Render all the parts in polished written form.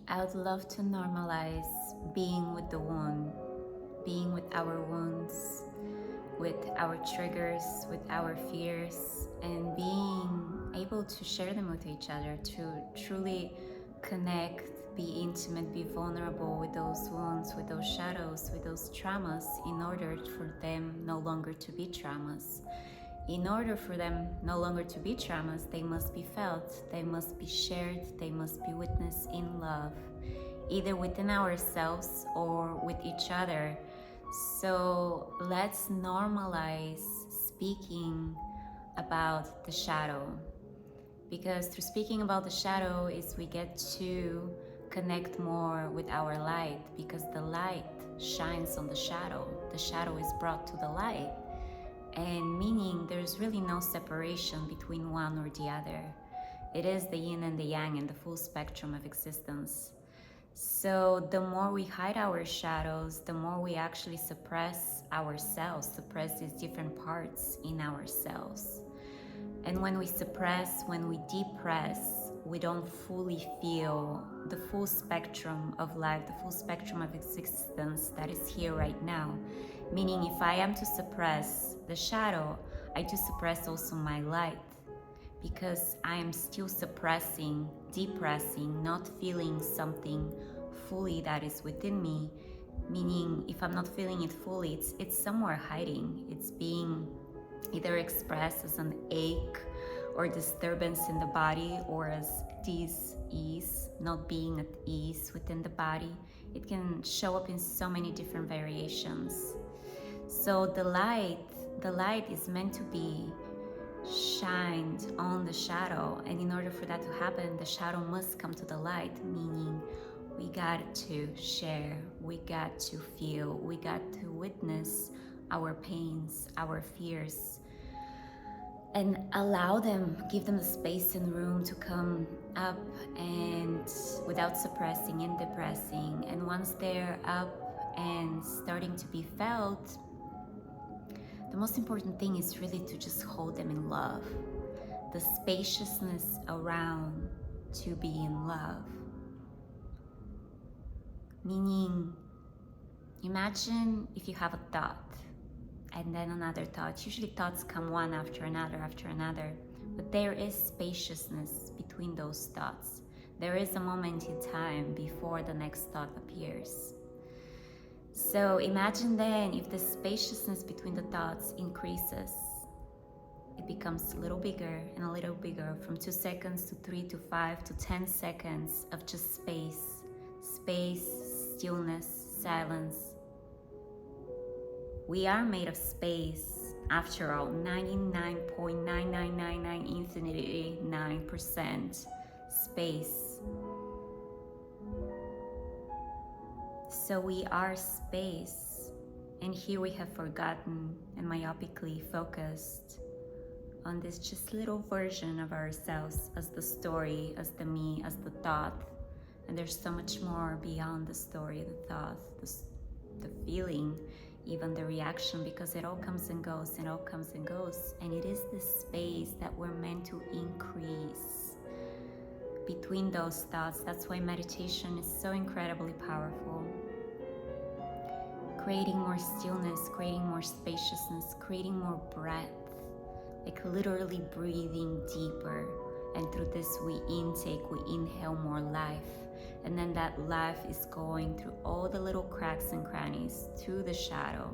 I would love to normalize being with the wound, being with our wounds, with our triggers, with our fears, and being able to share them with each other, to truly connect, be intimate, be vulnerable with those wounds, with those shadows, with those traumas, in order for them no longer to be traumas. In order for them no longer to be traumas, they must be felt, they must be shared, they must be witnessed in love, either within ourselves or with each other. So let's normalize speaking about the shadow, because through speaking about the shadow is we get to connect more with our light, because the light shines on the shadow is brought to the light, and meaning there's really no separation between one or the other. It is the yin and the yang and the full spectrum of existence. So the more we hide our shadows, the more we actually suppress ourselves, suppress these different parts in ourselves. And when we suppress, when we depress, we don't fully feel the full spectrum of life, the full spectrum of existence that is here right now. Meaning, if I am to suppress the shadow, I do suppress also my light, because I am still suppressing, depressing, not feeling something fully that is within me. Meaning, if I'm not feeling it fully, it's somewhere hiding. It's being either expressed as an ache or disturbance in the body, or as dis-ease, not being at ease within the body. It can show up in so many different variations. So the light is meant to be shined on the shadow, and in order for that to happen, the shadow must come to the light, meaning we got to share, we got to feel, we got to witness our pains, our fears, and allow them, give them the space and room to come up, and without suppressing and depressing. And once they're up and starting to be felt, the most important thing is really to just hold them in love. The spaciousness around to be in love. Meaning, imagine if you have a thought and then another thought. Usually thoughts come one after another, but there is spaciousness between those thoughts. There is a moment in time before the next thought appears. So imagine then, if the spaciousness between the thoughts increases, it becomes a little bigger and a little bigger, from 2 seconds to 3 to 5 to 10 seconds of just space, stillness, silence. We are made of space, after all, 99.9999 infinity 9% space. So we are space, and here we have forgotten and myopically focused on this just little version of ourselves as the story, as the me, as the thought. And there's so much more beyond the story, the thought, the feeling, even the reaction, because it all comes and goes, and it is this space that we're meant to increase between those thoughts. That's why meditation is so incredibly powerful. Creating more stillness, creating more spaciousness, creating more breath, like literally breathing deeper. And through this we inhale more life. And then that life is going through all the little cracks and crannies, through the shadow,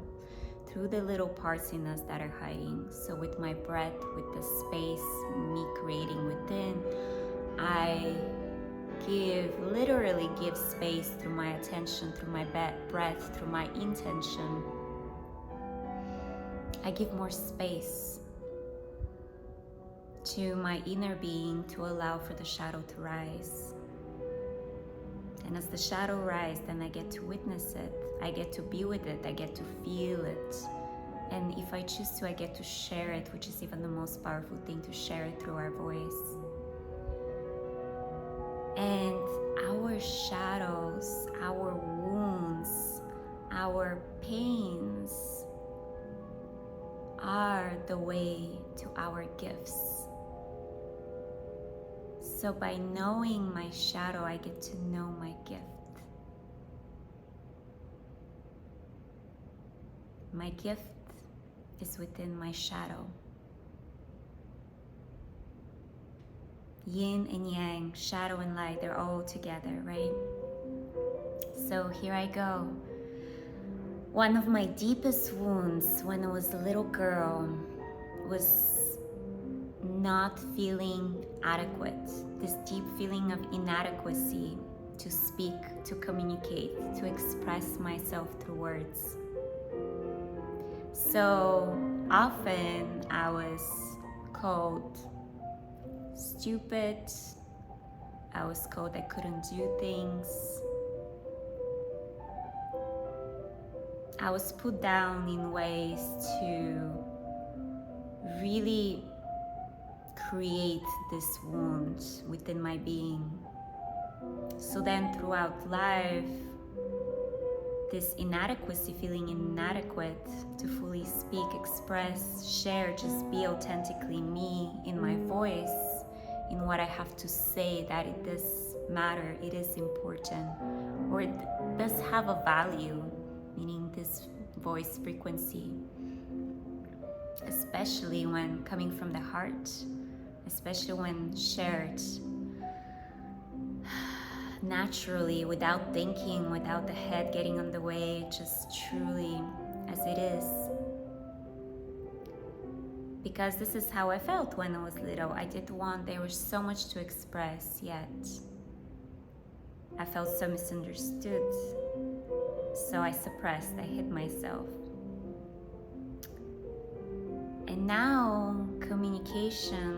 through the little parts in us that are hiding. So with my breath, with the space, me creating within, I literally give space through my attention, through my breath, through my intention. I give more space to my inner being to allow for the shadow to rise. And as the shadow rises, then I get to witness it, I get to be with it, I get to feel it. And if I choose to, I get to share it, which is even the most powerful thing, to share it through our voice. And our shadows, our wounds, our pains are the way to our gifts. So by knowing my shadow, I get to know my gift. My gift is within my shadow. Yin and yang, shadow and light, they're all together, right? So here I go. One of my deepest wounds when I was a little girl was not feeling adequate. This deep feeling of inadequacy to speak, to communicate, to express myself through words. So often I was called stupid, I was called I couldn't do things. I was put down in ways to really create this wound within my being. So then throughout life, this inadequacy, feeling inadequate to fully speak, express, share, just be authentically me in my voice, in what I have to say, that it does matter, it is important, or it does have a value, meaning this voice frequency, especially when coming from the heart, especially when shared naturally, without thinking, without the head getting on the way, just truly as it is. Because this is how I felt when I was little. There was so much to express, yet I felt so misunderstood. So I suppressed, I hid myself. And now communication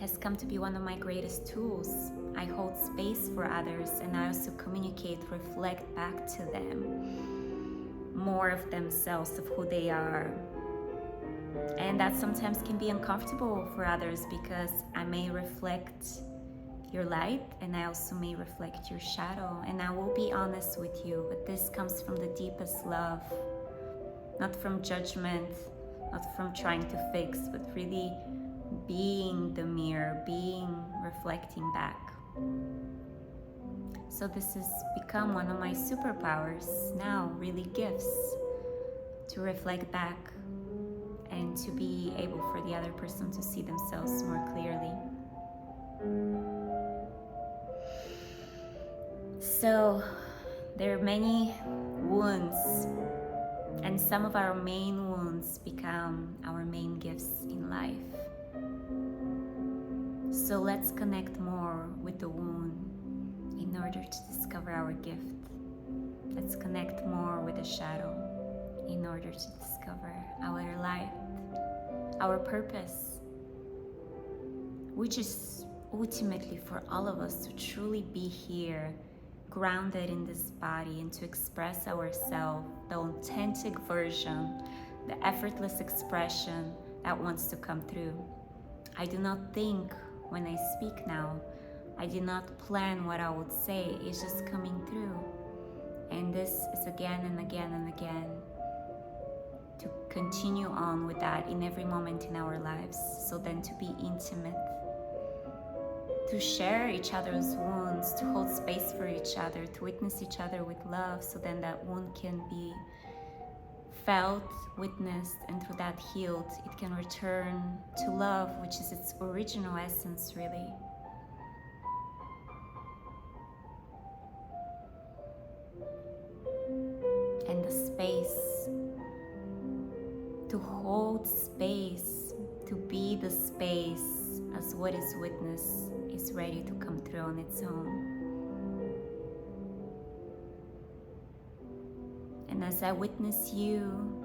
has come to be one of my greatest tools. I hold space for others, and I also communicate, reflect back to them more of themselves, of who they are. And that sometimes can be uncomfortable for others, because I may reflect your light and I also may reflect your shadow, and I will be honest with you, but this comes from the deepest love, not from judgment, not from trying to fix, but really being the mirror, reflecting back. So this has become one of my superpowers now, really gifts, to reflect back and to be able for the other person to see themselves more clearly. So there are many wounds, and some of our main wounds become our main gifts in life. So let's connect more with the wound in order to discover our gift. Let's connect more with the shadow in order to discover our light, our purpose, which is ultimately for all of us to truly be here, grounded in this body, and to express ourselves, the authentic version, the effortless expression that wants to come through. I do not think when I speak now. I did not plan what I would say. It's just coming through. And this is again and again and again to continue on with that in every moment in our lives. So then to be intimate, to share each other's wounds, to hold space for each other, to witness each other with love, so then that wound can be felt, witnessed, and through that healed, it can return to love, which is its original essence, really. And the space, to hold space, to be the space as what is witnessed is ready to come through on its own. And as I witness you,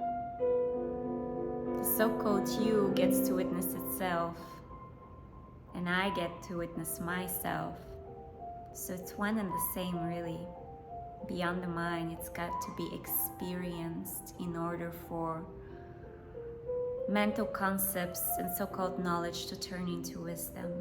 the so-called you gets to witness itself, and I get to witness myself. So it's one and the same, really. Beyond the mind, it's got to be experienced in order for mental concepts and so-called knowledge to turn into wisdom.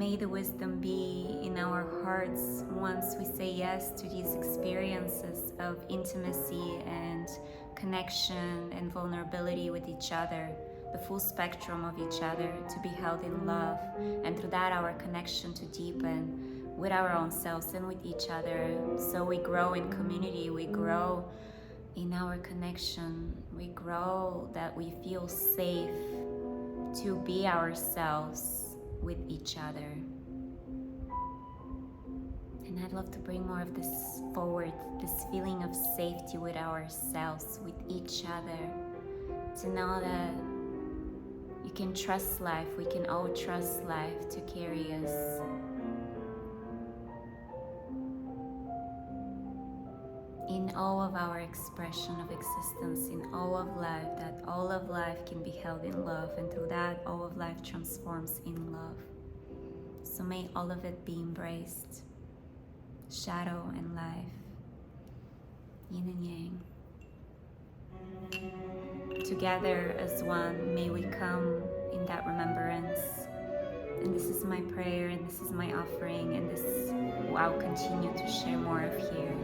May the wisdom be in our hearts once we say yes to these experiences of intimacy and connection and vulnerability with each other, the full spectrum of each other, to be held in love, and through that our connection to deepen with our own selves and with each other. So we grow in community, we grow in our connection, we grow that we feel safe to be ourselves with each other. And I'd love to bring more of this forward, this feeling of safety with ourselves, with each other, to know that you can trust life, we can all trust life to carry us. In all of our expression of existence, in all of life, that all of life can be held in love, and through that all of life transforms in love. So may all of it be embraced, shadow and life, yin and yang. Together as one, may we come in that remembrance. And this is my prayer, and this is my offering, and this I'll continue to share more of here.